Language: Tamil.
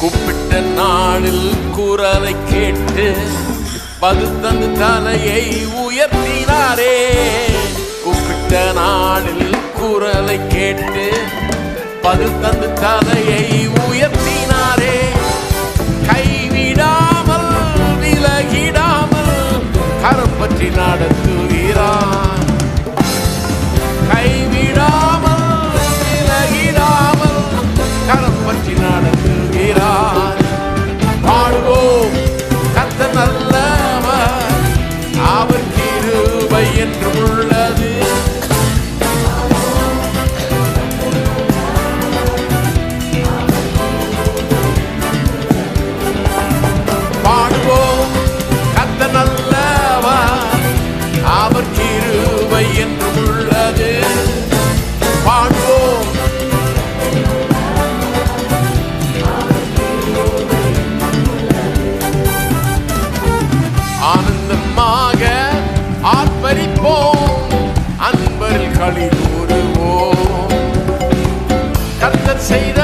கூப்பிட்ட நாளில் குரலை கேட்டு பதில் தந்து தலையை உயர்த்தினாரே. கூப்பிட்ட நாளில் குரலை கேட்டு பதில் தந்து தலையை உயர்த்தினாரே. கைவிடாமல் விலகிடாமல் கரம் பற்றி நடத்துகிறார். கைவிடாமல் விலகிடாமல் கரம் பற்றி நடத்துகிறார். பாடுவோம் கர்த்தர் நல்லவர், அவர் கிருபை என்றும் உள்ளது. பாடுவோம் கர்த்தர் நல்லவர், அவர் கிருபை என்றும் உள்ளது. பாடுவோம் ஆனந்தமாக ஆர்ப்பரிப்போம், அன்பரில் களி கூறுவோம். கர்த்தர் செய்த